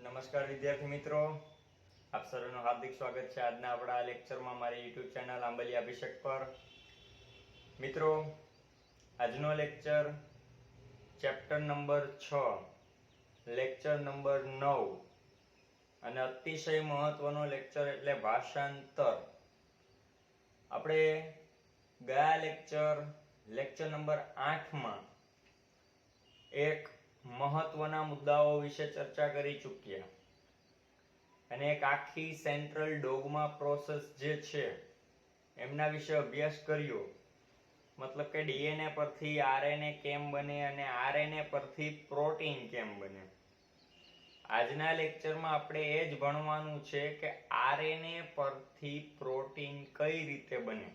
નમસ્કાર વિદ્યાર્થી મિત્રો, આપ સર્વનું હાર્દિક સ્વાગત છે આજના આપણા લેક્ચરમાં મારી યુટ્યુબ ચેનલ આંબલિયા અભિષેક પર. મિત્રો, આજનો lecture chapter number 6 lecture number 9 અને અતિશય મહત્વનો લેક્ચર એટલે ભાષાંતર. આપણે ગયા લેક્ચર નંબર 8માં એક મહત્વના મુદ્દાઓ વિશે ચર્ચા કરી ચૂક્યા અને એક આખી સેન્ટ્રલ ડોગમા પ્રોસેસ જે છે એમના વિશે અભ્યાસ કર્યો. મતલબ કે ડીએનએ પરથી આરએનએ કેમ બને અને આરએનએ પરથી પ્રોટીન કેમ બને. આજના લેક્ચરમાં આપણે એ જ ભણવાનું છે કે આરએનએ પરથી પ્રોટીન કઈ રીતે બને.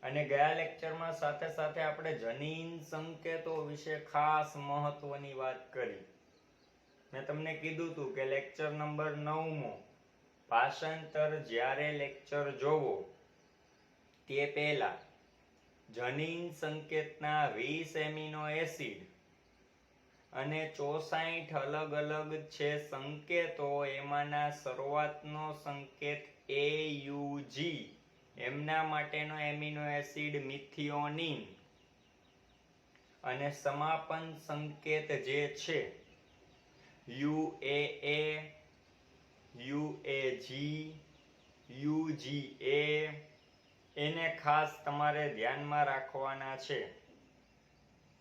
અને ગયા લેક્ચરમાં સાથે સાથે આપણે જનીન સંકેતો વિશે ખાસ મહત્વની વાત કરી. મેં તમને કીધું હતું કે લેક્ચર નંબર 9 ભાષાંતર જ્યારે લેક્ચર જોવો તે પહેલા જનીન સંકેતના 20 એમિનો એસિડ અને 64 અલગ અલગ છે સંકેતો, એમાંના શરૂઆતનો સંકેત AUG, એમના માટેનો એમિનો એસિડ મિથિયોનિન, અને સમાપન સંકેત જે છે UAA, UAG, UGA, એને ખાસ તમારે ધ્યાનમાં રાખવાના છે.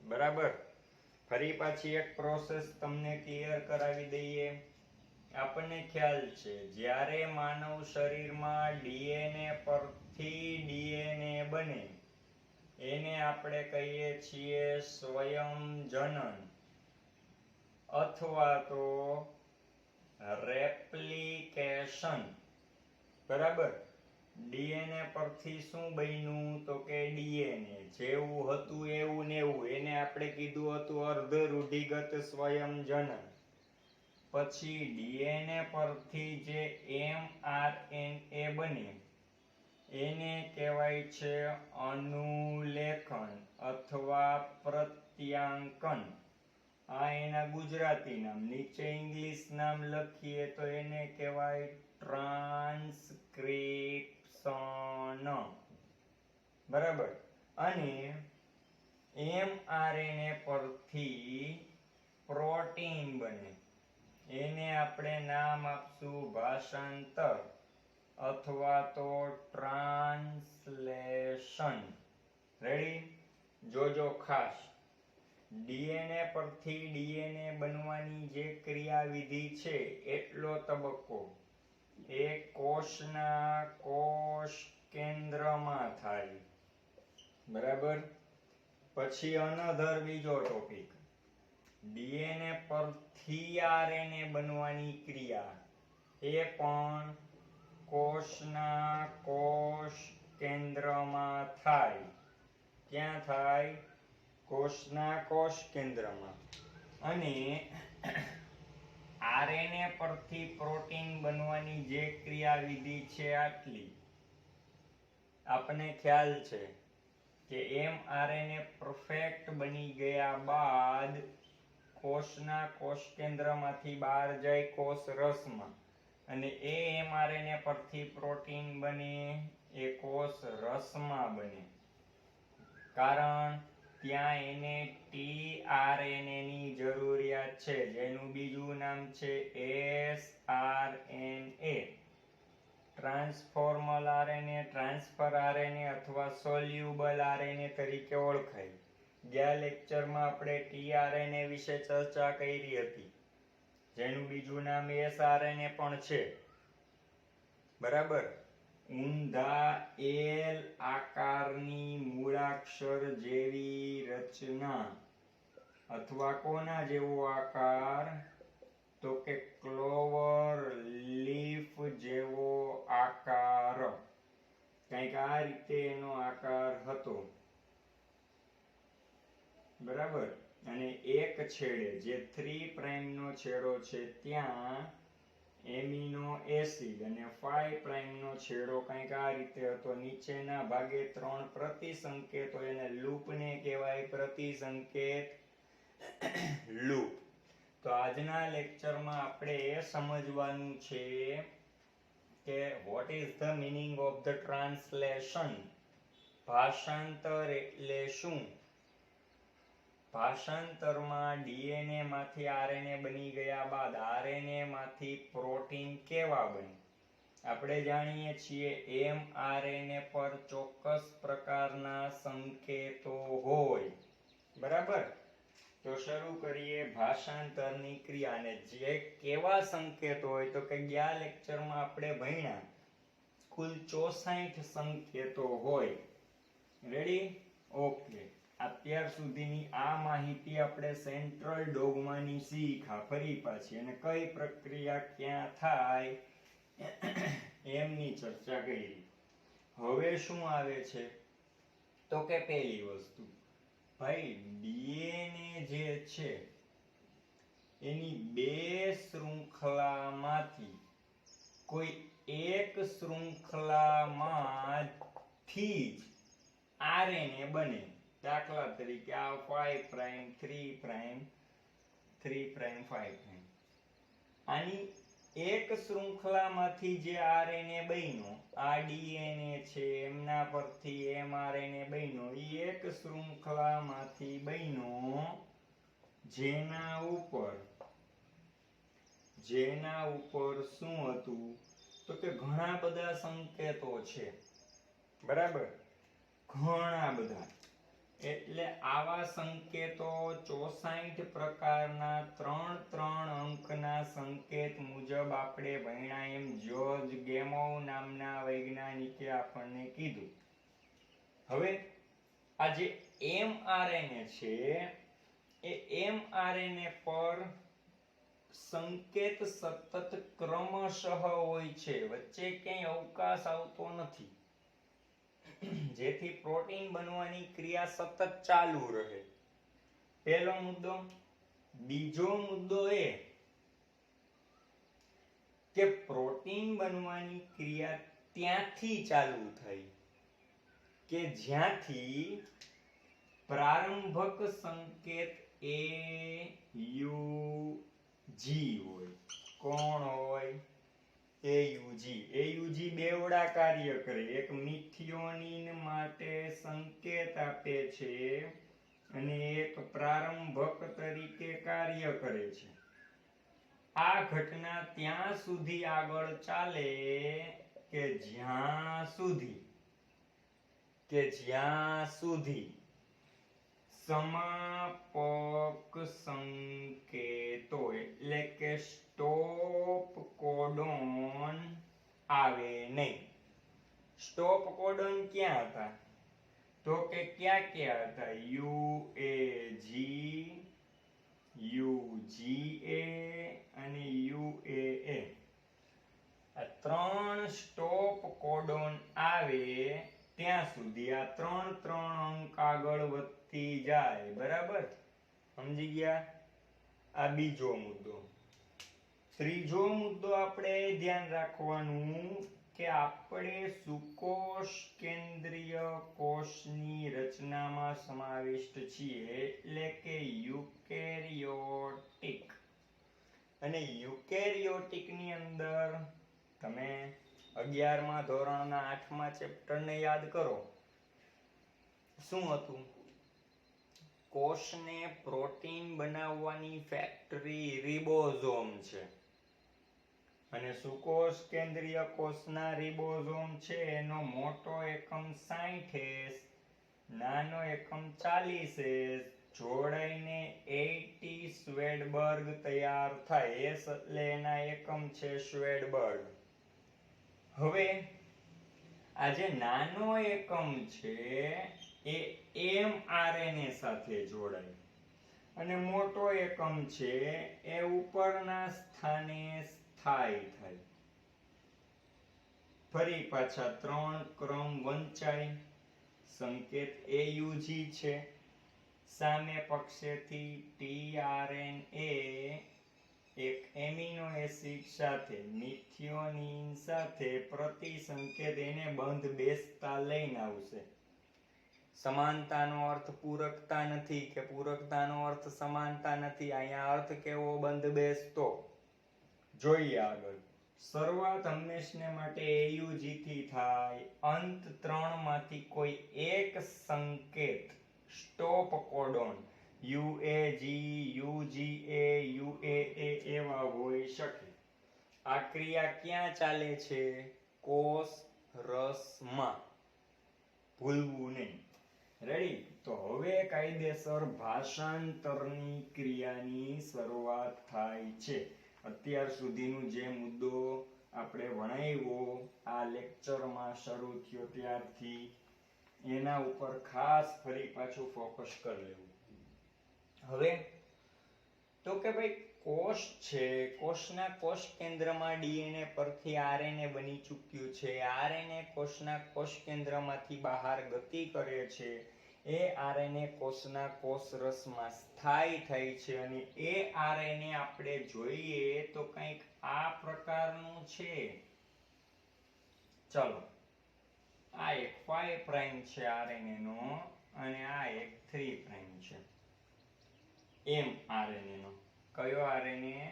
બરાબર. ફરી પાછી એક પ્રોસેસ તમને ક્લિયર કરાવી દઈએ. આપણને ખ્યાલ છે જ્યારે માનવ શરીરમાં ડીએનએ પરથી ડીએનએ બને એને આપણે કહીએ છીએ સ્વયંજનન અથવા તો રેપ્લિકેશન. બરાબર. ડીએનએ પરથી શું બન્યું તો કે ડીએનએ જેવું હતું એવું ને એવું, એને આપણે કીધું હતું અર્ધ રૂઢિગત સ્વયંજનન. પછી ડીએનએ પરથી જે એમઆરએનએ બને એને કહેવાય છે અનુલેખન અથવા પ્રત્યાંકન. આ એના ગુજરાતી નામ. નીચે ઇંગ્લિશ નામ લખીએ તો એને કહેવાય ટ્રાન્સક્રિપ્શન. બરાબર. અને એમઆરએનએ પરથી પ્રોટીન બને, એને આપણે નામ આપશું ભાષાંતર અથવા તો ટ્રાન્સલેશન. રેડી? જોજો ખાસ. ડીએનએ પરથી ડીએનએ બનવાની જે ક્રિયાવિધિ છે એટલો તબક્કો એ કોષના કોષ કેન્દ્રમાં થાય. બરાબર. પછી અનધર બીજો ટોપિક, ડીએનએ પરથી આરએનએ બનવાની ક્રિયા એ પણ કોષના કોષ કેન્દ્રમાં થાય. ક્યાં થાય? કોષના કોષ કેન્દ્રમાં. અને આરએનએ પરથી પ્રોટીન બનવાની જે ક્રિયાવિધિ છે આટલી. આપણને ખ્યાલ છે કે એમઆરએનએ પરફેક્ટ બની ગયા બાદ કોષના કોષ કેન્દ્રમાંથી બહાર જાય કોષ રસમાં, અને એ એમઆરએનએ પરથી પ્રોટીન બને એ કોષ રસમાં બને. કારણ ત્યાં એને ટીઆરએનએ ની જરૂરિયાત છે, જેનું બીજું નામ છે એસઆરએનએ, ટ્રાન્સફોર્મલ આરએનએ, ટ્રાન્સફર આરએનએ અથવા સોલ્યુબલ આરએનએ તરીકે ઓળખાય. ગયા લેક્ચરમાં આપણે ટીઆરએનએ વિશે ચર્ચા કરી હતી, જેનું બીજું નામ એસઆરએનએ પણ છે. બરાબર. ઊંધા એલ આકારની મૂળાક્ષર જેવી રચના અથવા કોના જેવો આકાર તો કે ક્લોવર લીફ જેવો આકાર. કંઈક આ રીતે એનો આકાર હતો. બરાબર. અને એક છેડે જે 3 પ્રાઇમ નો છેડો છે ત્યાં એમિનો એસિડ અને 5 પ્રાઇમ નો છેડો કંઈક આ રીતે હતો. નીચેના ભાગે 3 પ્રતિસંકેતો, એને લૂપને કહેવાય પ્રતિસંકેત લૂપ. તો આ આજના લેક્ચરમાં આપણે એ સમજવાનું છે કે what is the meaning of the translation. ભાષાંતર એટલે શું? ભાષાંતરમાં ડીએનએ માંથી આરએનએ બની ગયા બાદ આરએનએ માંથી પ્રોટીન કેવા બને? આપણે જાણીએ છીએ એમઆરએનએ પર ચોક્કસ પ્રકારના સંકેતો હોય. બરાબર? તો શરૂ કરીએ ભાષાંતરની ક્રિયાને. જે કેવા સંકેતો હોય તો કે ગયા લેક્ચરમાં આપણે ભણ્યા કુલ 64 સંકેતો હોય. રેડી? ઓકે. અત્યાર સુધીની આ માહિતી આપણે સેન્ટ્રલ ડોગમાની શીખા ફરી પાછી, અને કઈ પ્રક્રિયા ક્યાં થાય એમની ચર્ચા કરી. હવે શું આવે છે તો કે પહેલી વસ્તુ, ભાઈ ડીએનએ જે છે એની બે શૃંખલામાંથી કોઈ એક શૃંખલામાંથી જ આરએનએ બને. દાખલા તરીકે આ 5 પ્રાઇમ 3 પ્રાઇમ 3 પ્રાઇમ 5 પ્રાઇમ, આની એક શૃંખલામાંથી જે આરએનએ બન્યો, આ ડીએનએ છે એમના પરથી એમઆરએનએ બન્યો, એ એક શૃંખલામાંથી બન્યો જેના ઉપર શું હતું તો કે ઘણા બધા સંકેતો છે. બરાબર? ઘણા બધા. એટલે આવા સંકેતો 64 પ્રકારના 3 અંકના સંકેત મુજબ આપણે ભણ્યા એમ જ્યોર્જ ગેમોવ નામના વૈજ્ઞાનિકે આપણને કીધું. હવે આ જે એમઆરએનએ છે એ એમઆરએનએ પર સંકેત સતત ક્રમશઃ હોય છે, વચ્ચે ક્યાંય અવકાશ આવતો નથી, જેથી પ્રોટીન બનવાની ક્રિયા સતત ચાલુ રહે. પહેલો મુદ્દો. બીજો મુદ્દો એ કે પ્રોટીન બનવાની ક્રિયા ત્યાંથી ચાલુ થઈ કે જ્યાંથી પ્રારંભક સંકેત એ યુ જી હોય. કોણ હોય? એયુજી બેવડા કાર્ય કરે. એક મિથિયોનિન માટે સંકેત આપે છે અને એક પ્રારંભક તરીકે કાર્ય કરે છે. આ ઘટના ત્યાં સુધી આગળ ચાલે કે જ્યાં સુધી સમાપક સંકેતો એટલે કે સ્ટોપ કોડોન આવે નહીં. સ્ટોપ કોડોન ક્યાં હતા તો કે ક્યાં હતા? યુએજી, યુજીએ અને યુએએ. આ 3 સ્ટોપ કોડોન આવે ત્યાં સુધી આ 3 અંક આગળ વધતી જાય. બરાબર? સમજી ગયા? આ બીજો મુદ્દો. ત્રીજો મુદ્દો આપણે ધ્યાન રાખવાનું કે આપણે સુકોષ કેન્દ્રીય કોષની રચનામાં સમાવિષ્ટ છીએ, એટલે કે યુકેરિયોટિક. અને યુકેરિયોટિકની અંદર તમે 11મા ધોરણના 8મા ચેપ્ટરને યાદ કરો. શું હતું? કોષને પ્રોટીન બનાવવાની ફેક્ટરી રિબોઝોમ છે, અને સુકોષ કેન્દ્રીય કોષના રિબોઝોમ છે એનો મોટો એકમ 60S, નાનો એકમ 40S જોડાઈને 80 સ્વેડબર્ગ તૈયાર થાય. S એટલે એના એકમ છે સ્વેડબર્ગ. હવે આ જે નાનો એકમ છે એ એમઆરએનએ સાથે જોડાય અને મોટો એકમ છે એ ઉપરના સ્થાને સ્થાયી થાય. ફરી પાછા 3 ક્રમ વંચાય. સંકેત એયુજી છે, સામે પક્ષેથી ટીઆરએનએ એક એમિનો એસિડ સાથે મિથિયોનિન સાથે પ્રતિસંકેત એને બંધ બેસતા લઈને આવશે. સમાનતાનો અર્થ પૂરકતા નથી કે પૂરકતાનો અર્થ સમાનતા નથી. અહીંયા અર્થ કેવો બંધબેસતો. જોઈએ આગળ. શરૂઆત હંમેશને માટે AUG થી થાય. અંત ત્રણમાંથી કોઈ એક સંકેત stop codon UAG, UGA, UAA એવા હોઈ શકે. આ ક્રિયા ક્યાં ચાલે છે? કોષ રસમાં. ભૂલવું નહીં. રેડી? તો હવે કાયદેસર ભાષાંતરની ક્રિયાની શરૂઆત થાય છે. અત્યાર સુધીનું જે મુદ્દો આપણે ભણાવ્યો આ લેક્ચરમાં શરૂ થયો ત્યારથી એના ઉપર ખાસ ફરી પાછું ફોકસ કરી લેવું. હવે તો કે ભાઈ કોષ છે, કોષના કોષ કેન્દ્રમાં DNA પરથી RNA બની ચૂક્યું છે. RNA કોષના કોષ કેન્દ્રમાંથી બહાર ગતિ કરે છે. એ RNA કોષના કોષરસમાં સ્થાયી થાય છે અને એ RNA આપણે જોઈએ તો કંઈક આ પ્રકારનું છે. ચલો, આ એક 5 પ્રાઇમ છે RNA નો અને આ એક 3 પ્રાઇમ છે mRNA નો. કયો RNA?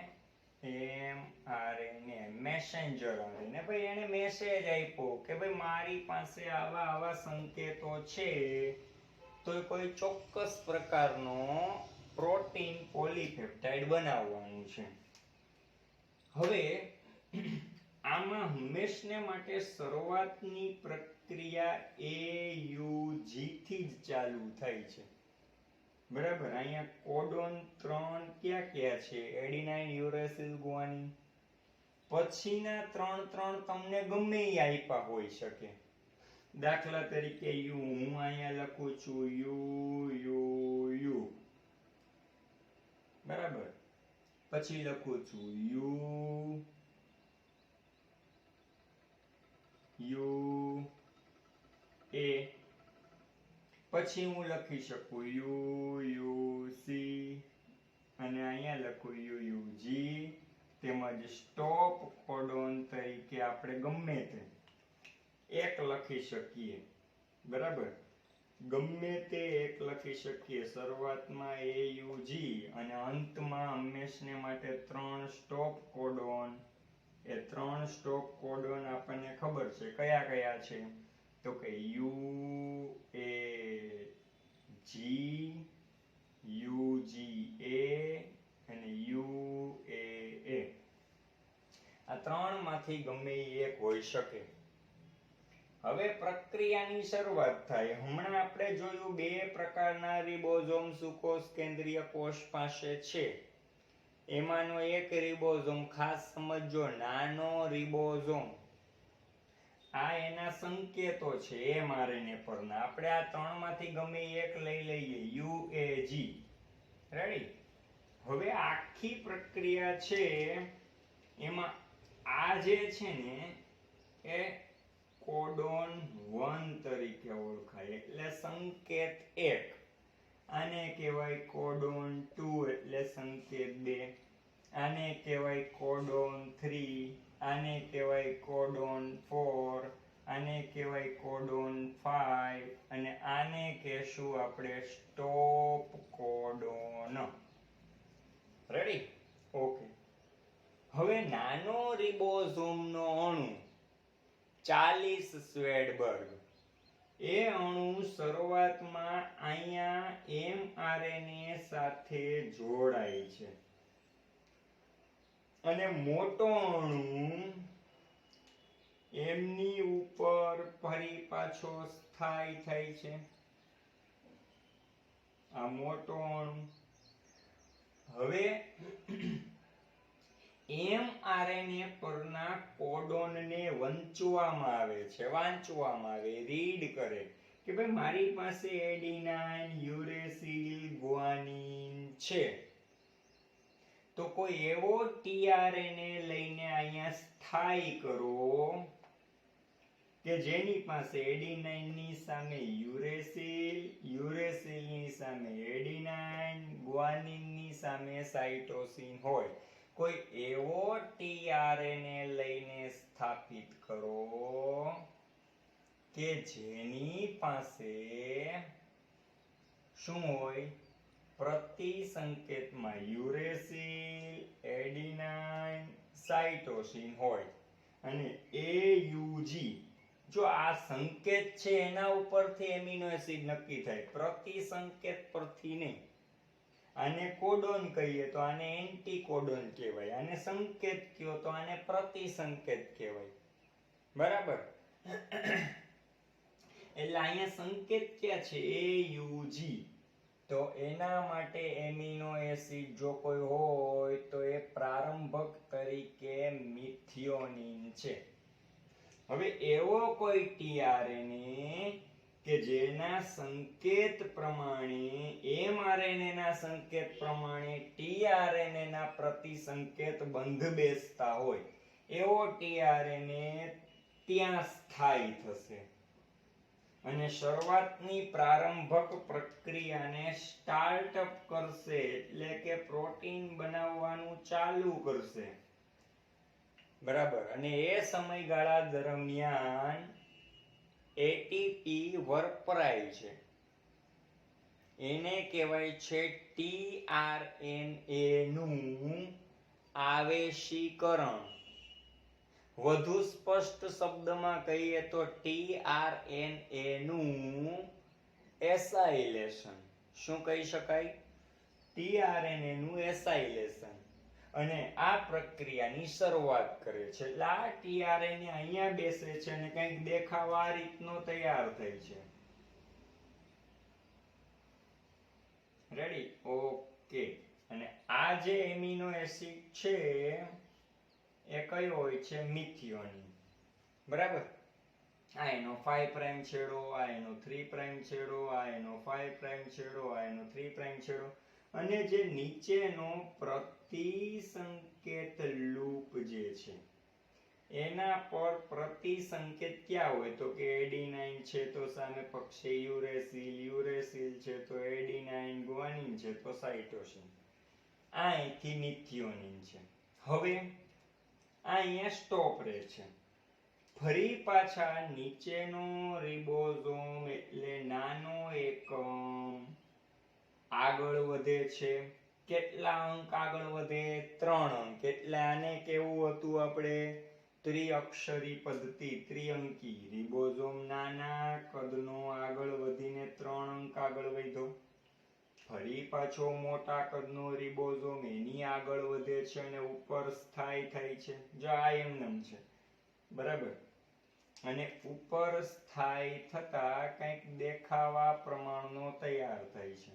mRNA, messenger RNA. ભાઈ એને મેસેજ આપ્યો કે ભાઈ મારી પાસે આવા આવા સંકેતો છે તો કોઈ ચોક્કસ પ્રકારનો પ્રોટીન પોલીપેપ્ટાઇડ બનાવવાનું છે. હવે આમાં હંમેશને માટે શરૂઆતની પ્રક્રિયા AUG થી જ ચાલુ થાય છે. બરાબર? અહીંયા કોડોન 3 ક્યાં ક્યાં છે? એડિનાઇન, યુરેસિલ, ગુઆનિન. પછીના 3 તમને ગમે એ આપ્યા હોઈ શકે. દાખલા તરીકે યુ, હું અહીંયા લખું છું યુ. બરાબર? પછી લખું છું યુ એ. પછી હું લખી શકું UUC અને અહીંયા લખું UUG. તેમજ સ્ટોપ કોડોન તરીકે આપણે ગમે તે એક લખી શકીએ. બરાબર? ગમે તે એક લખી શકીએ. શરૂઆતમાં AUG અને અંતમાં હંમેશને માટે 3 સ્ટોપ કોડોન. એ 3 સ્ટોપ કોડોન આપણને ખબર છે કયા કયા છે? તો કે UAG, UGA અને UAA. આ 3 માંથી ગમે એક હોઈ શકે. હવે પ્રક્રિયાની શરૂઆત થાય. હમણાં આપણે જોયું 2 પ્રકારના રિબોઝોમ સુકોષ કેન્દ્રીય કોષ પાસે છે. એમાંનો એક રિબોઝોમ ખાસ સમજો, નાનો રિબોઝોમ. આ એના સંકેતો છે mRNA પરના. આપણે આ 3 માંથી ગમે એક લઈ લઈએ, UAG. રેડી? હવે આખી પ્રક્રિયા છે એમાં આ જે છે ને એ કોડોન 1 તરીકે ઓળખાય એટલે સંકેત 1. આને કહેવાય કોડોન 2 એટલે સંકેત 2. આને કહેવાય કોડોન 3. આને કહેવાય કોડોન 4. આને કહેવાય કોડોન 5 અને આને કહેશું આપણે સ્ટોપ કોડોન. રેડી? ઓકે. હવે નાનો રિબોઝોમનો અણુ 40 સ્વેડબર્ગ. એ અણુ શરૂઆતમાં અહીંયા mRNA સાથે જોડાય છે અને મોટો અણુ એમની ઉપર ફરી પાછો સ્થાયી થાય છે. આ મોટો અણુ. હવે mRNA પરના કોડોનને વાંચવામાં આવે, રીડ કરે કે ભાઈ મારી પાસે એડિનાઇન, યુરેસિલ, ગુઆનિન છે. તો કોઈ એવો tRNA લઈને અહીંયા સ્થાયી કરો કે જેની પાસે એડિનાઇનની સામે યુરેસિલ, યુરેસિલની સામે એડિનાઇન, ગુઆનિનની સામે સાઇટોસિન હોય. કોઈ એવો tRNA લઈને સ્થાપિત કરો કે જેની પાસે શું હોય? પ્રતિસંકેતમાં યુરેસિલ, એડિનાઇન, સાઇટોસિન હોય. અને AUG જો આ સંકેત છે એના ઉપરથી એમિનો એસિડ નક્કી થાય, પ્રતિસંકેત પરથી નહીં. આને કોડોન કહીએ તો આને એન્ટીકોડોન કહેવાય, આને સંકેત કહો તો આને પ્રતિસંકેત કહેવાય. બરાબર? એટલે અહીંયા સંકેત ક્યાં છે? AUG. તો એના માટે એમિનો એસિડ જો કોઈ હોય તો એ પ્રારંભક તરીકે મિથિયોનિન છે. હવે એવો કોઈ tRNA કે જેના સંકેત પ્રમાણે mRNA ના સંકેત પ્રમાણે tRNA ના પ્રતિસંકેત બંધ બેસતા હોય, એવો tRNA ત્યાં સ્થાયી થશે અને શરૂઆતની પ્રારંભક પ્રક્રિયાને સ્ટાર્ટઅપ કરશે, એટલે કે પ્રોટીન બનાવવાનું ચાલુ કરશે. બરાબર? અને એ સમયગાળા દરમિયાન ATP વપરાય છે, એને કહેવાય છે tRNA નું આવેશીકરણ. વધુ સ્પષ્ટ શબ્દમાં કહીએ તો tRNA નું એસાઇલેશન. શું કહી શકાય? tRNA નું એસાઇલેશન. અને આ પ્રક્રિયાની શરૂઆત કરે છે. એટલે આ tRNA અહીંયા બેસે છે અને કંઈક દેખાવ આ રીતનો તૈયાર થાય છે. રેડી? ઓકે. અને આ જે એમિનો એસિડ છે એ કયો હોય છે? મિથિયોનિન. બરાબર? આ એનો 5 પ્રાઇમ છેડો, આ એનો 3 પ્રાઇમ છેડો, આ એનો 5 પ્રાઇમ છેડો, આ એનો 3 પ્રાઇમ છેડો. અને જે નીચેનો પ્રતિસંકેત લૂપ જે છે એના પર પ્રતિસંકેત ક્યાં હોય? તો કે એડિનાઇન છે તો સામે પક્ષે યુરેસિલ, યુરેસિલ છે તો એડિનાઇન, ગ્વાનિન છે તો સાઇટોસિન. આ અહીંથી મિથિયોનિન છે. હવે અહીંયા સ્ટોપ રહે છે. ફરી પાછા નીચેનો રિબોઝોમ એટલે નાનો એકમ આગળ વધે છે. કેટલા અંક આગળ વધે? 3 અંક. એટલે આને કેવું હતું આપણે? ત્રિઅક્ષરી પદ્ધતિ, ત્રિઅંકી. રિબોઝોમ નાના કદનો આગળ વધીને 3 અંક આગળ વધ્યો. ફરી પાછો મોટા કદનો રિબોઝોમ એની આગળ વધે છે અને ઉપર સ્થાયી થાય છે. જો આ એમનેમ છે. બરાબર? અને ઉપર સ્થાયી થતા કંઈક દેખાવા પ્રમાણનો તૈયાર થાય છે.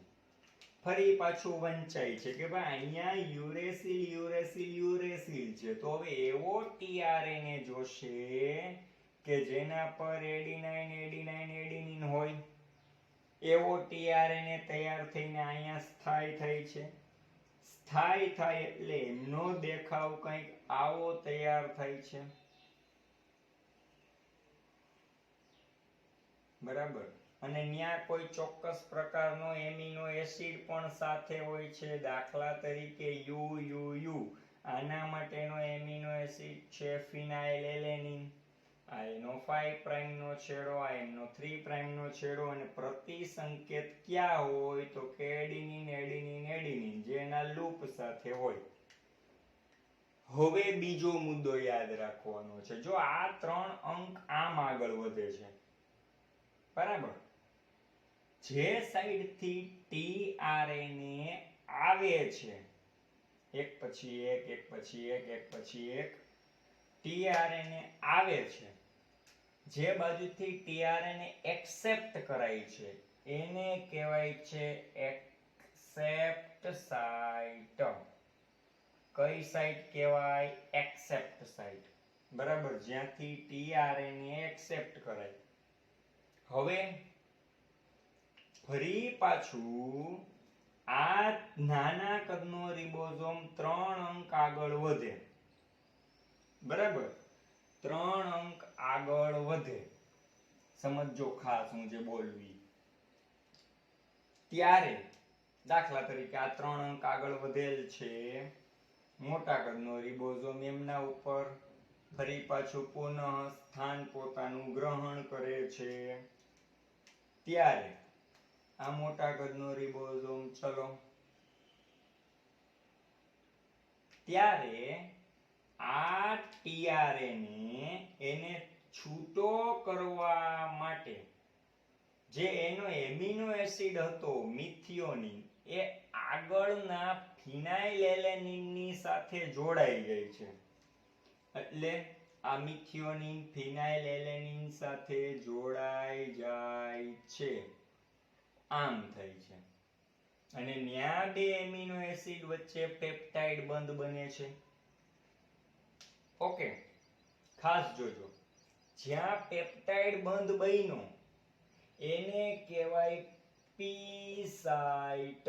ફરી પાછું વંચાય છે કે ભાઈ અહીંયા યુરેસિલ, યુરેસિલ, યુરેસિલ છે. તો હવે એવો tRNA જોશે કે જેના પર એડિનાઇન, એડિનાઇન, એડિનિન હોય. એવો tRNA તૈયાર થઈને અહીંયા સ્થાયી થાય છે. સ્થાયી થાય એટલે એમનો દેખાવ કંઈક આવો તૈયાર થાય છે. બરાબર? અને ત્યાં કોઈ ચોક્કસ પ્રકારનો એમિનો એસિડ પણ સાથે હોય છે. દાખલા તરીકે UUU. આના માટેનો એમિનો એસિડ છે ફિનાઇલએલેનિન. આ એનો 5 પ્રાઇમ નો છેડો, આ એનો 3 પ્રાઇમ નો છેડો. અને પ્રતિસંકેત ક્યાં હોય? તો કે એડિનિન, એડિનિન, એડિનિન, જેના લૂપ સાથે હોય. હવે બીજો મુદ્દો યાદ રાખવાનો છે. જો આ 3 અંક આમ આગળ વધે છે, બરાબર, જે સાઈડ થી tRNA આવે છે, એક પછી એક, એક પછી એક, એક પછી એક tRNA આવે છે, જે બાજુથી tRNA એક્સેપ્ટ કરાય છે એને કહેવાય છે એક્સેપ્ટ સાઇટ. કઈ સાઇટ કહેવાય? Accept site. બરાબર? જ્યાંથી tRNA એક્સેપ્ટ કરાય. હવે ફરી પાછું આ નાના કદનો રિબોઝોમ 3 અંક આગળ વધે. બરાબર? 3 અંક આગળ વધે. સમજો ખાસ હું જે બોલવી. ત્યારે દાખલા તરીકે આ 3 અંક આગળ વધેલ છે. મોટા કદનો રિબોઝોમ એમના ઉપર ફરી પાછું પુનઃ સ્થાન પોતાનું ગ્રહણ કરે છે. ત્યારે આ મોટા કદનો રિબોઝોમ. ચલો, ત્યારે આ ટીઆરએનએ એને છૂટો કરવા માટે જે એનો એમિનો એસિડ હતો મિથિયોનિન એ આગળના ફિનાઇલેલેનિનની સાથે જોડાઈ જાય છે. એટલે આ મિથિયોનિન ફિનાઇલેલેનિન સાથે જોડાઈ જાય છે, આમ થાય છે. અને ન્યા બે એમિનો એસિડ વચ્ચે પેપ્ટાઇડ બંધ બને છે. ઓકે, ખાસ જોજો, જ્યાં પેપ્ટાઇડ બંધ બન્યો એને કહેવાય પી સાઇટ.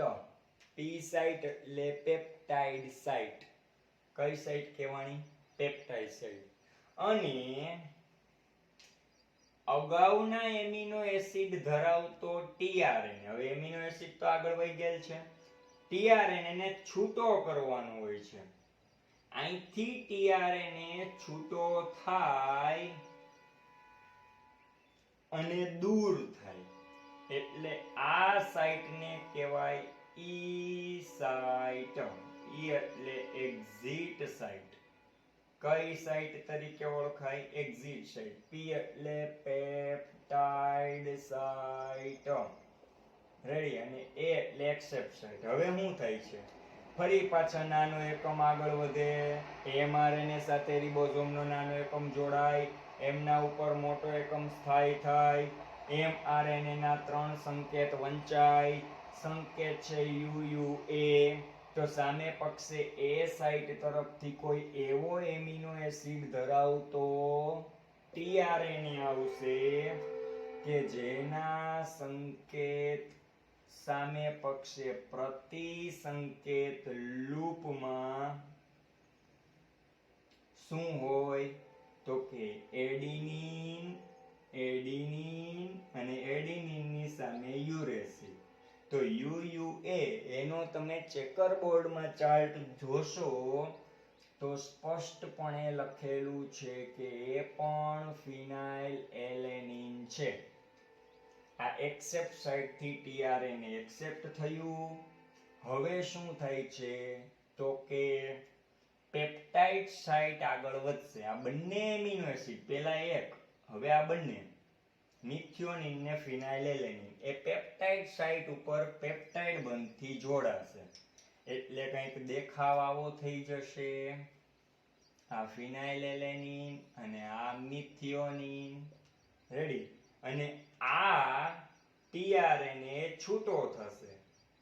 પી સાઇટ એટલે પેપ્ટાઇડ સાઇટ. કઈ સાઇટ કહેવાની? Peptide site. અને અગાઉના એમિનો એસિડ ધરાવતો ટીઆરએન, હવે એમિનો એસિડ તો આગળ વહી ગયેલ છે, ટીઆરએન એને છૂટો કરવાનો હોય છે. અહીંથી ટીઆરએન છૂટો થાય અને દૂર થાય એટલે આ સાઇટને કહેવાય ઈ સાઇટ. ઈ એટલે એક્ઝિટ સાઇટ. કઈ સાઇટ તરીકે ઓળખાય? Exit site. પી એટલે પેપ્ટાઇડ સાઇટ. રેડી? અને એ એટલે એક્સેપ્ટ સાઇટ. હવે શું થાય છે? ફરી પાછા નાનો એકમ આગળ વધે, એમઆરએનએ સાથે રિબોઝોમનો નાનો એકમ જોડાય, એમના ઉપર મોટો એકમ સ્થાયી થાય, એમઆરએનએ ના 3 સંકેત વંચાય. સંકેત છે યુયુએ. તો સામે પક્ષે એ સાઇટ તરફથી કોઈ એવો એમિનો એસિડ ધરાવતો ટીઆરએનએ આવશે કે જેના સંકેત સામે પક્ષે પ્રતિ સંકેત લૂપમાં શું હોય? તો કે એડિનિન, એડિનિન અને એડિનિનની સામે યુરેસિલ. તો યુયુએ એનો તમે ચેકર બોર્ડમાં ચાર્ટ જોશો તો સ્પષ્ટપણે લખેલું છે કે એ પણ ફિનાઇલ એલેનિન છે. આ એક્સેપ્ટ સાઇટથી ટીઆરએનએ એક્સેપ્ટ થયું. હવે શું થાય છે? તો કે પેપ્ટાઇડ સાઇટ આગળ વધશે. આ બંને એમિનો એસિડ, પહેલા એક, હવે આ બંને, મિથિયોનિન ને ફિનાઇલેલેનિન, એ પેપ્ટાઇડ સાઇટ ઉપર પેપ્ટાઇડ બંધથી જોડાશે. એટલે કંઈક દેખાવ આવો થઈ જશે. આ ફિનાઇલેલેનિન અને આ મિથિયોનિન. રેડી? અને આ ટીઆરએનએ છૂટો થશે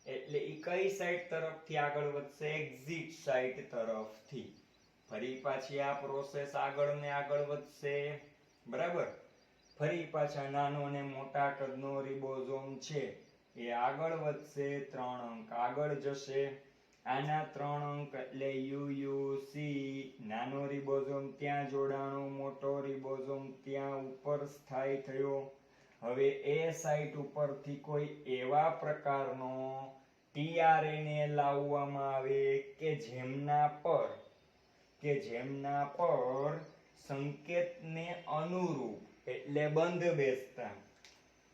એટલે ઈ કઈ સાઇટ તરફથી આગળ વધશે? એક્ઝિટ સાઇટ તરફથી. ફરી પાછી આ પ્રોસેસ આગળ ને આગળ વધશે. બરાબર? ફરી પાછા નાનો અને મોટા કદનો રિબોઝોમ છે એ આગળ વધશે, 3 અંક આગળ જશે. આના 3 અંક એટલે યુયુસી. નાનો રિબોઝોમ ત્યાં જોડાણો, મોટો રિબોઝોમ ત્યાં ઉપર સ્થાયી થયો. હવે એ સાઇટ ઉપરથી કોઈ એવા પ્રકારનો ટીઆરએનએ લાવવામાં આવે કે જેમના પર સંકેતને અનુરૂપ એટલે બંધ બેસતા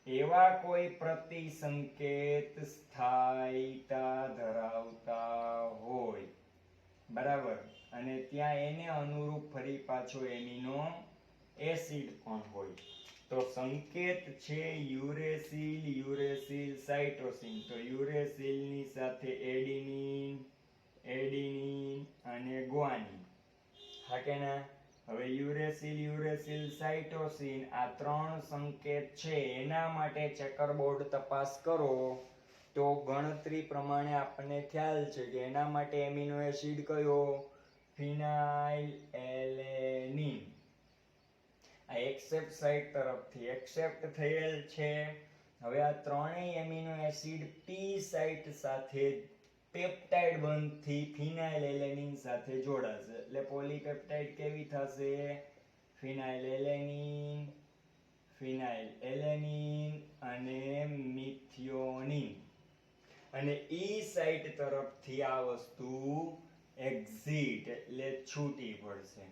એવા કોઈ પ્રતિસંકેત સ્થાયીતા ધરાવતા હોય. બરાબર? અને ત્યાં એને અનુરૂપ ફરી પાછો એમિનો એસિડ પણ હોય. તો સંકેત છે યુરેસિલ, યુરેસિલ સાઇટોસિન. તો યુરેસિલની સાથે એડિનિન, એડિનિન અને ગ્વાનિન. હા કે ના? હવે યુરેસિલ, યુરેસિલ સાઇટોસિન, આ 3 સંકેત છે એના માટે ચેકર બોર્ડ તપાસ કરો તો ગણતરી પ્રમાણે આપણને ખ્યાલ છે કે એના માટે એમિનો એસિડ કયો? ફિનાઇલ એલેનિન. આ એક્સેપ્ટ સાઇટ તરફથી એક્સેપ્ટ થયેલ છે. હવે આ ત્રણેય એમિનો એસિડ પી સાઇટ સાથે પેપ્ટાઇડ બંધથી ફિનાઇલ એલેનિન સાથે જોડાશે. એટલે પોલીપેપ્ટાઇડ કેવી થશે? ફિનાઇલ એલેનિન, ફિનાઇલ એલેનિન અને મિથિયોનિન. અને ઈ સાઇટ તરફથી આ વસ્તુ એક્ઝિટ એટલે છૂટી પડશે.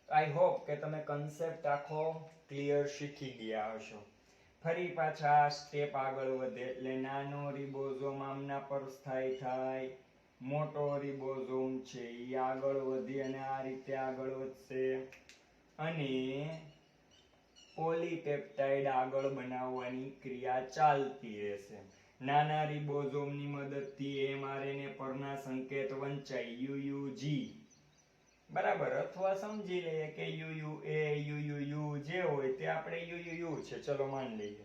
આઈ હોપ કે તમે કન્સેપ્ટ આખો ક્લિયર શીખી ગયા હશો. ફરી પાછા સ્ટેપ આગળ વધે એટલે નાનો રિબોઝોમ આમના પર સ્થાયી થાય, મોટો રિબોઝોમ છે એ આગળ વધી અને આ રીતે આગળ વધશે અને પોલીપેપ્ટાઇડ આગળ બનાવવાની ક્રિયા ચાલતી રહેશે. નાના રિબોઝોમની મદદથી mRNA પરના સંકેત વંચાય UUG, બરાબર, અથવા સમજી લઈએ કે UUA UUU જે હોય તે આપણે UUU છે, ચલો માની લઈએ.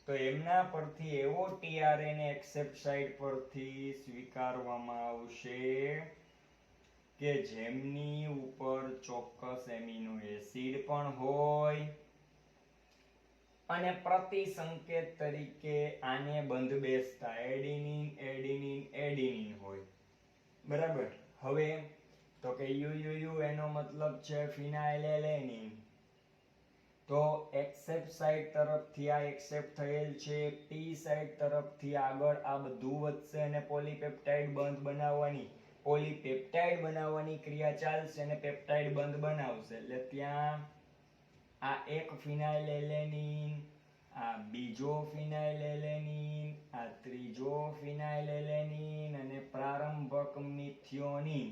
તો એમના પરથી એવો tRNA એક્સેપ્ટ સાઇટ પરથી સ્વીકારવામાં આવશે કે જેમની ઉપર ચોક્કસ એમિનો એસિડ પણ હોય અને પ્રતિસંકેત તરીકે આને બંધબેસતા એડિનિન એડિનિન એડિનિન હોય, બરાબર. હવે તો કે UUU એનો મતલબ છે ફિનાઇલેલેનિન. તો એક્સેપ્ટ સાઇટ તરફથી આ એક્સેપ્ટ થયેલ છે, પી સાઇટ તરફથી આગળ આ બધું વધશે અને પોલીપેપ્ટાઇડ બંધ બનાવવાની ક્રિયા ચાલશે અને પેપ્ટાઇડ બંધ બનાવશે. એટલે ત્યાં આ એક ફિનાઇલેલેનિન, આ બીજો ફિનાઇલેલેનિન, આ ત્રીજો ફિનાઇલેલેનિન અને પ્રારંભક મિથિયોનિન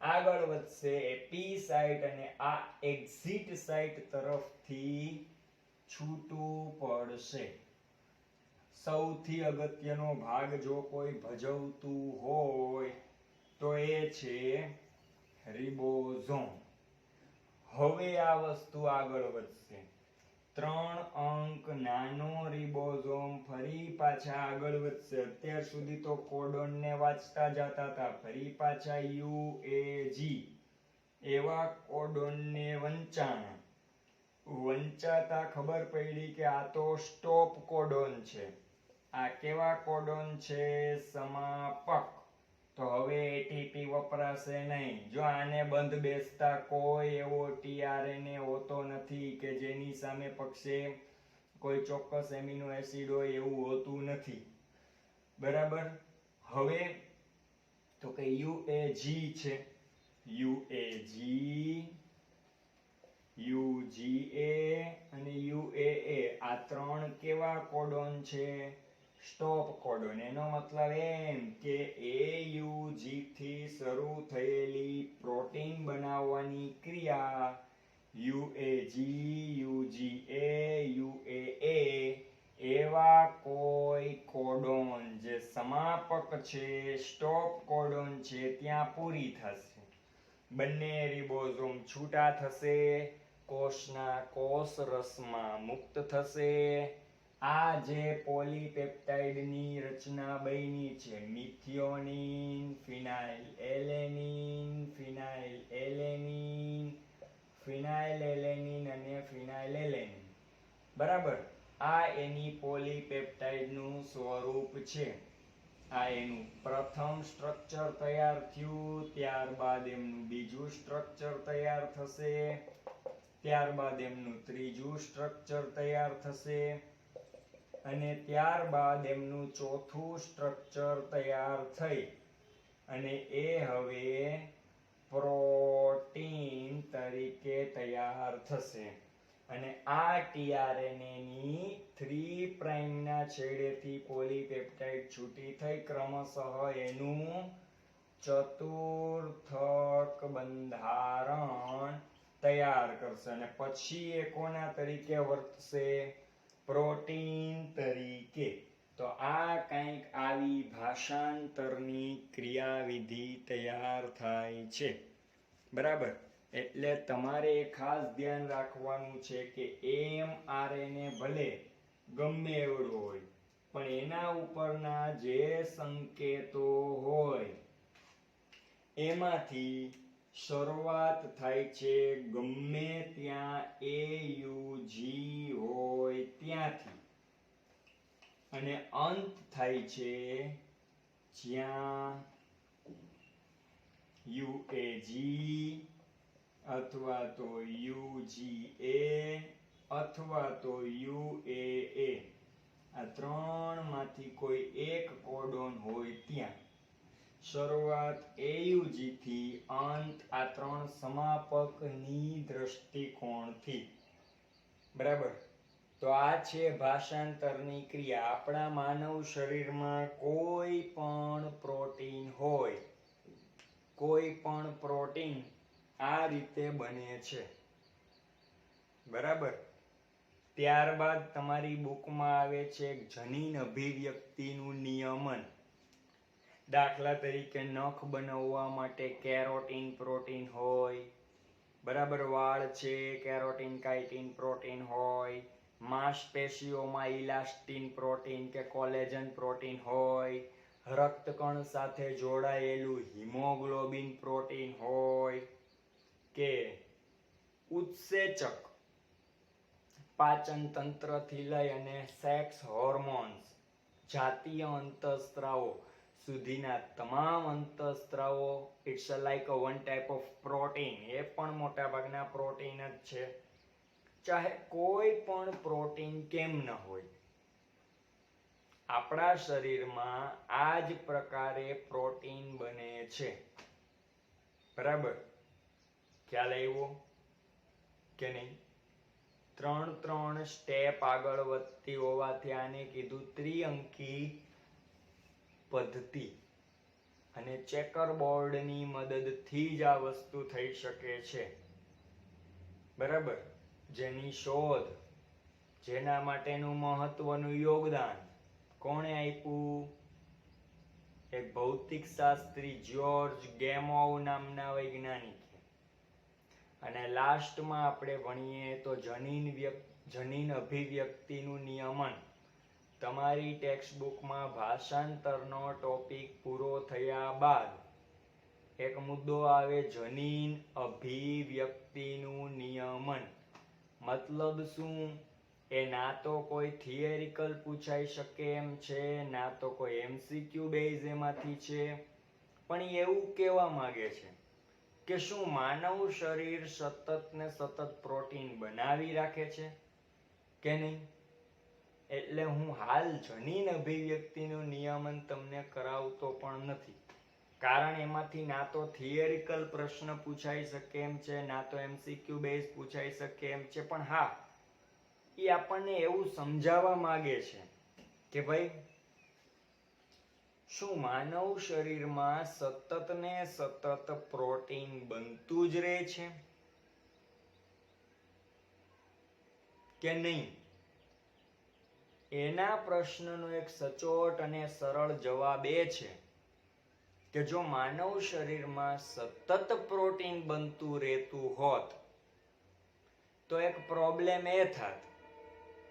આગળ વધશે પી સાઇટ અને આ એક્ઝિટ સાઇટ તરફથી છૂટું પડશે. સૌથી અગત્યનો ભાગ જો કોઈ ભજવતું હોય તો એ છે રિબોઝોમ. હવે આ વસ્તુ આગળ વધશે. 3 અંક નાનો રિબોઝોમ ફરી પાછા આગળ વધશે. અત્યાર સુધી તો કોડોનને વાંચતા જતા હતા, ફરી પાછા UAG એવા કોડોનને વંચાતા ખબર પડી કે આ તો સ્ટોપ કોડોન છે. આ કેવા કોડોન છે? સમાપક. તો હવે એટીપી વપરાશે નહીં. જો આને બંધ બેસતા કોઈ એવો tRNA હોતો નથી કે જેની સામે પક્ષે કોઈ ચોક્કસ એમિનો એસિડ હોય, એવું હોતું નથી, બરાબર. હવે તો કે UAG છે, UAG, UGA અને UAA આ 3 કેવા કોડોન છે? Stop codon. એનો મતલબ એમ કે AUG થી શરૂ થયેલી પ્રોટીન બનાવવાની ક્રિયા UAG, UGA, UAA એવા કોઈ કોડોન જે સમાપક છે, સ્ટોપ કોડોન છે, ત્યાં પૂરી થશે. બંને રિબોઝોમ છૂટા થશે, કોષના કોષ રસમાં મુક્ત થશે. આ જે પોલીપેપ્ટાઇડની રચના બની છે, મિથિયોનિન, ફિનાઇલેલેનિન, ફિનાઇલેલેનિન અને ફિનાઇલેલેનિન, બરાબર. આ એની પોલીપેપ્ટાઇડનું સ્વરૂપ છે. આ એનું પ્રથમ સ્ટ્રક્ચર તૈયાર થયું, ત્યારબાદ એમનું બીજું સ્ટ્રક્ચર તૈયાર થશે, ત્યારબાદ એમનું ત્રીજું સ્ટ્રક્ચર તૈયાર થશે અને ત્યારબાદ એમનું ચોથું સ્ટ્રક્ચર તૈયાર થઈ અને એ હવે પ્રોટીન તરીકે તૈયાર થશે. અને આ tRNA ની 3 પ્રાઇમના છેડેથી પોલીપેપ્ટાઇડ છૂટી થઈ ક્રમશઃ એનું ચતુર્થક બંધારણ તૈયાર કરશે અને પછી એ કોના તરીકે વર્તશે? પ્રોટીન તરીકે. તો આ કંઈક આવી ભાષાંતરની ક્રિયાવિધિ તૈયાર થાય છે, બરાબર. એટલે તમારે ખાસ ધ્યાન રાખવાનું છે કે mRNA ભલે ગમે એવડો હોય પણ એના ઉપરના જે સંકેતો હોય એમાંથી શરૂઆત થાય છે ગમે ત્યાં AUG હોય ત્યાંથી અને અંત થાય છે જ્યાં UAG અથવા તો UGA અથવા તો UAA આ 3 માંથી કોઈ એક કોડોન હોય ત્યાં. શરૂઆત AUG થી અંત આ 3 સમાપકની દ્રષ્ટિકોણથી, બરાબર. તો આ છે ભાષાંતરની ક્રિયા. આપણા માનવ શરીરમાં કોઈ પણ પ્રોટીન હોય, કોઈ પણ પ્રોટીન આ રીતે બને છે. બરાબર. ત્યારબાદ તમારી બુકમાં આવે છે જનીન અભિવ્યક્તિનું નિયમન. દાખલા તરીકે નખ બનાવવા માટે કેરોટીન પ્રોટીન હોય, બરાબર. વાળ છે, કેરોટીન કાઇટિન પ્રોટીન હોય. માંસપેશીઓમાં ઇલાસ્ટિન પ્રોટીન કે કોલેજન પ્રોટીન હોય. રક્તકણ સાથે જોડાયેલું હિમોગ્લોબિન પ્રોટીન હોય, કે ઉત્સેચક પાચન તંત્રથી લઈ અને સેક્સ હોર્મોન્સ, જાતીય અંતઃસ્ત્રાવો સુધીના તમામ અંતઃસ્ત્રાવો it's like a one type of protein. એ પણ મોટા ભાગના પ્રોટીન જ છે. ચાહે કોઈ પણ પ્રોટીન કેમ ન હોય, આપણા શરીરમાં આ જ પ્રકારે પ્રોટીન બને છે. બરાબર. ખ્યાલ આવ્યો કે નહીં? 3 સ્ટેપ આગળ વધતી હોવાથી આને કીધું ત્રિઅંકી પદ્ધતિ. અને ચેકર બોર્ડની મદદથી જ આ વસ્તુ થઈ શકે છે. બરાબર. જેની શોધ, જેના માટેનું મહત્વનું યોગદાન કોણે આપ્યું? એક ભૌતિક શાસ્ત્રી જ્યોર્જ ગેમોવ નામના વૈજ્ઞાનિકે. અને લાસ્ટમાં આપણે ભણીએ તો જનીન અભિવ્યક્તિનું નિયમન. તમારી ટેક્સ્ટ બુકમાં ભાષાંતરનો ટોપિક પૂરો થયા બાદ એક મુદ્દો આવે જનીન અભિવ્યક્તિનું નિયમન. મતલબ શું? એ ના તો કોઈ થિયરિકલ પૂછાઈ શકે એમ છે, ના તો કોઈ MCQ બેઝ એમાંથી છે. પણ એવું કહેવા માંગે છે કે શું માનવ શરીર સતત ને સતત પ્રોટીન બનાવી રાખે છે કે નહીં? એટલે હું હાલ જનીન અભિવ્યક્તિનું નિયમન તમને કરાવતો પણ નથી, કારણ એમાંથી ના તો થિયરિકલ પ્રશ્ન પૂછાઈ શકે એમ છે, ના તો MCQ બેઝ પૂછાઈ શકે એમ છે. પણ હા, એ આપણને એવું સમજાવવા માંગે છે કે ભાઈ શું માનવ શરીરમાં સતત ને સતત પ્રોટીન બનતું જ રહે છે કે નહીં? એના પ્રશ્નનો એક સચોટ અને સરળ જવાબ એ છે કે જો માનવ શરીરમાં સતત પ્રોટીન બનતું રહેતું હોત તો એક પ્રોબ્લેમ એ થાત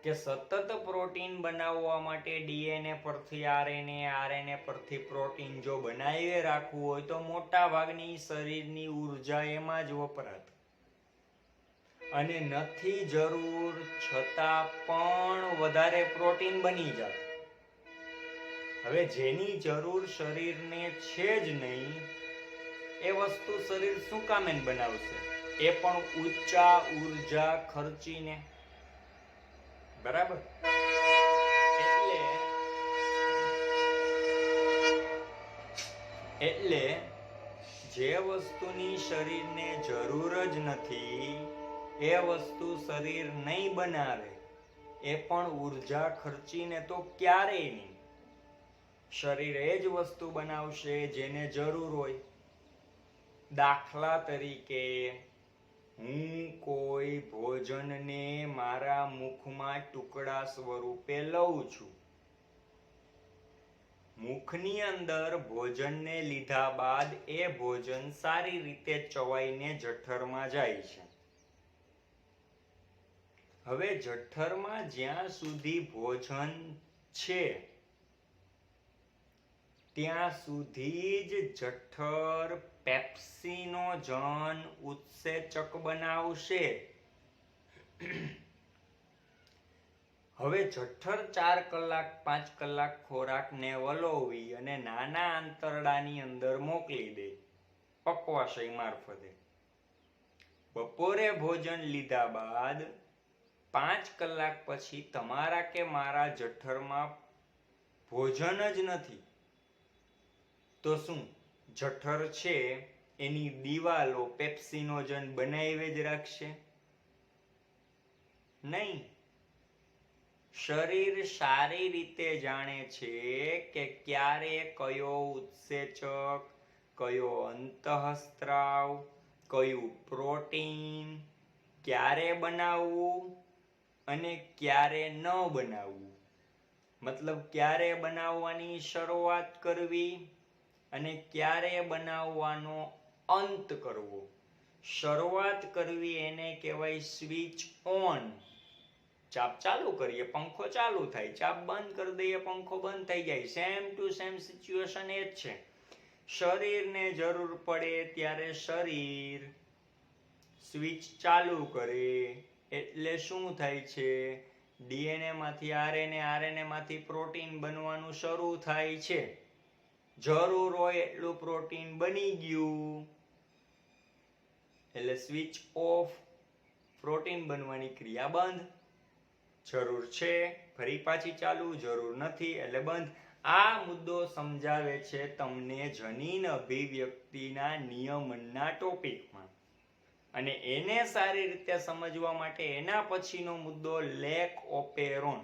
કે સતત પ્રોટીન બનાવવા માટે DNA પરથી RNA પરથી પ્રોટીન જો બનાવી રાખવું હોય તો મોટા ભાગની શરીરની ઉર્જા એમાં જ વપરાત. અને નથી જરૂર છતાં પણ વધારે પ્રોટીન બની જાત. હવે જેની જરૂર શરીરને છે જ નહીં એ વસ્તુ શરીર શું કામે બનાવશે? એ પણ ઊંચા ઉર્જા ખર્ચીને. બરાબર. એટલે જે વસ્તુની શરીરને જરૂર જ નથી એ વસ્તુ શરીર નહીં બનાવે, એ પણ ઉર્જા ખર્ચીને તો ક્યારેય નહીં. શરીર એ જ વસ્તુ બનાવશે જેને જરૂર હોય. દાખલા તરીકે હું કોઈ ભોજનને મારા મુખમાં ટુકડા સ્વરૂપે લઉં છું. મુખની અંદર ભોજનને લીધા બાદ એ ભોજન સારી રીતે ચવાઈને જઠરમાં જાય છે. હવે જઠરમાં જ્યાં સુધી ભોજન છે ત્યાં સુધી જ જઠર પેપ્સિનોજન ઉત્સેચક બનાવશે. હવે જઠર 4 કલાક 5 કલાક ખોરાકને વલોવી અને નાના આંતરડાની અંદર મોકલી દે પક્વાશય મારફતે. બપોરે ભોજન લીધા બાદ 5 કલાક પછી તમારા કે મારા જઠરમાં ભોજન જ નથી તો શું જઠર છે એની દિવાલો પેપ્સિનોજન બનાવી જ રાખશે? નહીં. શરીર સારી રીતે જાણે છે કે ક્યારે કયો ઉત્સેચક, કયો અંતઃસ્ત્રાવ, કયું પ્રોટીન ક્યારે બનાવવું અને ક્યારે ન બનાવવું. મતલબ ક્યારે બનાવવાની શરૂઆત કરવી અને ક્યારે બનાવવાનો અંત કરવો. શરૂઆત કરવી એને કહેવાય સ્વિચ ઓન. ચાપ ચાલુ કરીએ પંખો ચાલુ થાય, ચાપ બંધ કરી દઈએ પંખો બંધ થઈ જાય. સેમ ટુ સેમ સિચ્યુએશન એ જ છે. શરીરને જરૂર પડે ત્યારે શરીર સ્વિચ ચાલુ કરે એટલે શું થાય છે? ડીએનએ માંથી આરએનએ, આરએનએ માંથી પ્રોટીન બનવાનું શરૂ થાય છે. જરૂર હોય એટલું પ્રોટીન બની ગયું એટલે સ્વિચ ઓફ, પ્રોટીન બનવાની ક્રિયા બંધ. જરૂર છે ફરી પાછી ચાલુ, જરૂર નથી એટલે બંધ. આ મુદ્દો સમજાવે છે તમને જનીન અભિવ્યક્તિના નિયમનના ટોપિકમાં. અને એને સારી રીતે સમજવા માટે એના પછીનો મુદ્દો લેક ઓપેરોન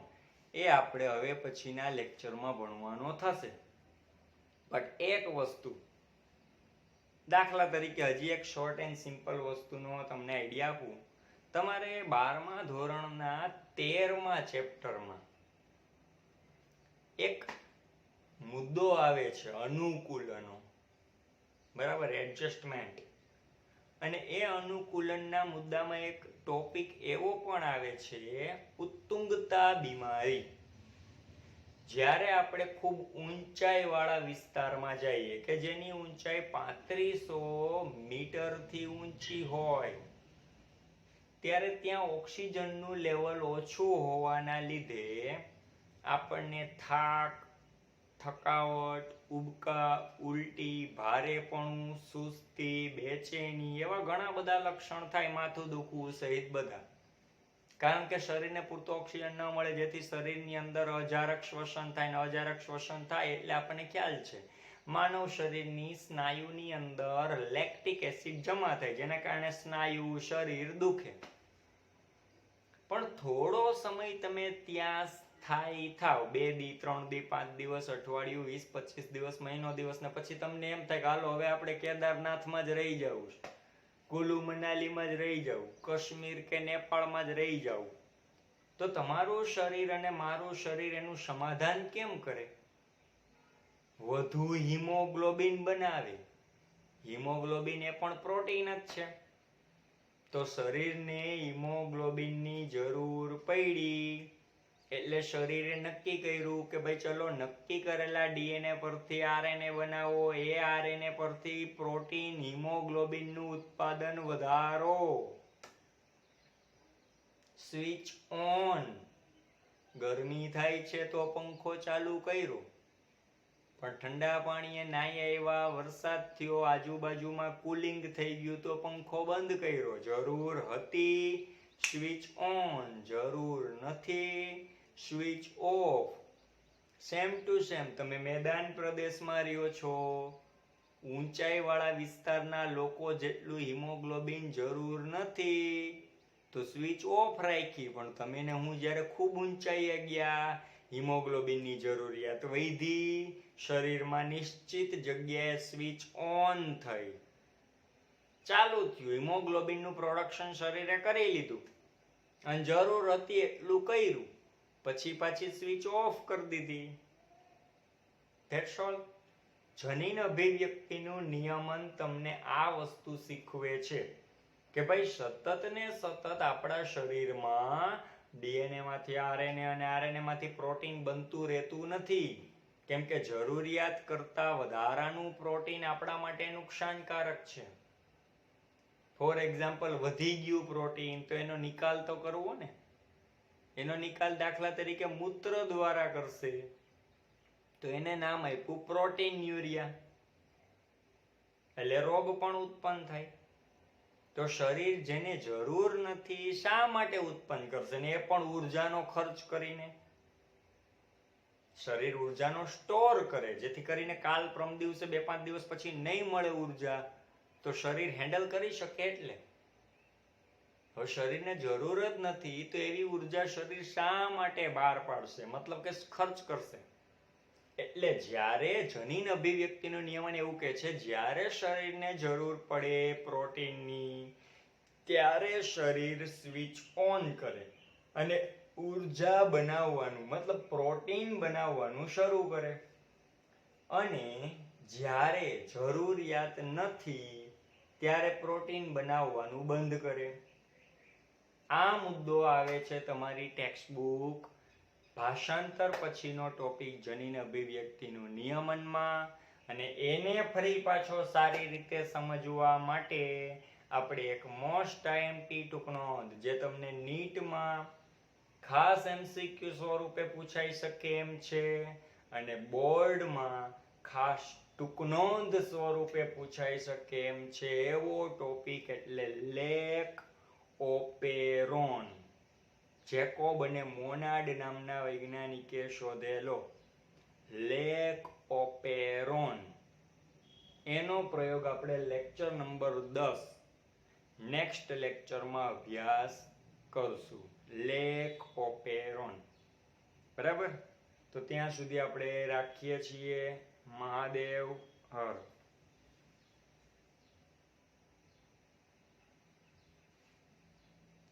એ આપણે હવે પછીના લેક્ચરમાં ભણવાનો થશે. બટ એક વસ્તુ, દાખલા તરીકે હજી એક શોર્ટ એન્ડ સિમ્પલ વસ્તુનો તમને આઈડિયા આપું. તમારે 12મા ધોરણના 13મા ચેપ્ટરમાં એક મુદ્દો આવે છે અનુકૂલનો, બરાબર, એડજસ્ટમેન્ટ. અને એ અનુકૂલનના મુદ્દામાં એક ટોપિક એવો પણ આવે છે ઉત્તુંગતા બીમારી. જ્યારે આપણે ખૂબ ઊંચાઈ વાળા વિસ્તારમાં જઈએ કે જેની ઊંચાઈ 3500 મીટરથી ઊંચી હોય ત્યારે ત્યાં ઓક્સિજનનું લેવલ ઓછું હોવાના લીધે આપણને થાક, થકાવટ, ઉબકા, ઉલટી, ભારેપણું, સુસ્તી, બેચેની એવા ઘણા બધા લક્ષણ થાય, માથું દુખવું સહિત બધા. કારણ કે શરીરને પૂરતો ઓક્સિજન ન મળે જેથી શરીરની અંદર અજારક શ્વસન થાય. ને અજારક શ્વસન થાય એટલે આપણને ખ્યાલ છે માનવ શરીરની સ્નાયુની અંદર લેક્ટિક એસિડ જમા થાય જેના કારણે સ્નાયુ, શરીર દુખે. પણ થોડો સમય તમે ત્યાં સ્થાયી થાવ, 2 દી, 3 દી, 5 દિવસ, અઠવાડિયું, 20-25 દિવસ, મહિનો દિવસ, ને પછી તમને એમ થાય કે હાલો હવે આપણે કેદારનાથમાં જ રહી જવું છે, કુલુ મનાલીમાં જ રહી જવું, કાશ્મીર કે નેપાળમાં જ રહી જવું. તો તમારું શરીર અને મારું શરીર એનું સમાધાન કેમ કરે? વધુ હિમોગ્લોબિન બનાવે. હિમોગ્લોબિન એ પણ પ્રોટીન જ છે. તો શરીરને હિમોગ્લોબિનની જરૂર પડી એટલે શરીરે નક્કી કર્યું કે ભાઈ ચલો નક્કી કરેલા ડીએનએ પરથી આરએનએ બનાવો, એ આરએનએ પરથી પ્રોટીન, હિમોગ્લોબિનનું ઉત્પાદન વધારો. Switch on. ગરમી થાય છે તો પંખો ચાલુ કર્યો, પણ ઠંડા પાણીએ નાહી આવ્યા, વરસાદ થયો, આજુબાજુમાં કુલિંગ થઈ ગયું તો પંખો બંધ કર્યો. જરૂર હતી સ્વિચ ઓન, જરૂર નથી switch off. Same to same તમે મેદાન પ્રદેશમાં રહ્યો છો, ઊંચાઈ વાળા વિસ્તારના લોકો જેટલું હિમોગ્લોબિન જરૂર નથી તો સ્વિચ ઓફ રાખી. પણ તમે ને હું જ્યારે ખૂબ ઊંચાઈએ ગયા, હિમોગ્લોબિનની જરૂરિયાત વધી, શરીરમાં નિશ્ચિત જગ્યાએ સ્વિચ ઓન થઈ, ચાલુ થયું, હિમોગ્લોબિનનું પ્રોડક્શન શરીરે કરી લીધું અને જરૂર હતી એટલું કર્યું, પછી પાછી સ્વિચ ઓફ કરી દીધી. That's all. જનીન અભિવ્યક્તિનું નિયમન તમને આ વસ્તુ શીખવે છે કે ભાઈ સતત ને સતત આપણા શરીરમાં ડીએનએ માંથી આરએનએ અને આરએનએ માંથી પ્રોટીન બનતું રહેતું નથી. કેમ કે જરૂરિયાત કરતા વધારાનું પ્રોટીન આપણા માટે નુકસાનકારક છે. ફોર એક્ઝામ્પલ, વધી ગયું પ્રોટીન તો એનો નિકાલ તો કરવો ને. એનો નિકાલ દાખલા તરીકે મૂત્ર દ્વારા કરશે તો એને નામ આપ્યું પ્રોટીન્યુરિયા, એટલે રોગ પણ ઉત્પન્ન થાય. તો શરીર જેને જરૂર નથી શા માટે ઉત્પન્ન કરશે? ને એ પણ ઉર્જાનો ખર્ચ કરીને. શરીર ઉર્જાનો સ્ટોર કરે જેથી કરીને કાલ પરમ દિવસે 2-5 દિવસ પછી નહીં મળે ઉર્જા તો શરીર હેન્ડલ કરી શકે. એટલે હવે શરીરને જરૂર જ નથી તો એવી ઉર્જા શરીર શા માટે બહાર પાડશે, મતલબ કે ખર્ચ કરશે. એટલે જ્યારે જનીન અભિવ્યક્તિનો નિયમન એવું કહે છે, જ્યારે શરીરને જરૂર પડે પ્રોટીનની ત્યારે શરીર સ્વિચ ઓન કરે અને ઉર્જા બનાવવાનું મતલબ પ્રોટીન બનાવવાનું શરૂ કરે, અને જ્યારે જરૂરિયાત નથી ત્યારે પ્રોટીન બનાવવાનું બંધ કરે. આ મુદ્દો આવે છે તમારી ટેક્સ્ટબુક ભાષાંતર પછીનો ટોપિક જનીન અભિવ્યક્તિનું નિયમનમાં. અને એને ફરી પાછો સારી રીતે સમજવા માટે આપણે એક મોસ્ટ આઈએમપી ટૂંકનોંધ જે તમને નીટમાં ખાસ એમસીક્યુ સ્વરૂપે પૂછાઈ શકે એમ છે અને બોર્ડમાં ખાસ ટૂંકનોંધ સ્વરૂપે પૂછાઈ શકે એમ છે એવો ટોપિક એટલે લેક ઓપેરોન. જેકોબ અને મોનાડ નામના વૈજ્ઞાનિકે શોધેલો લેક ઓપેરોન, એનો પ્રયોગ આપણે લેક્ચર નંબર 10 નેક્સ્ટ લેક્ચરમાં અભ્યાસ કરશું. લેક ઓપેરોન, બરાબર? તો ત્યાં સુધી આપણે રાખીએ છીએ. મહાદેવ હર.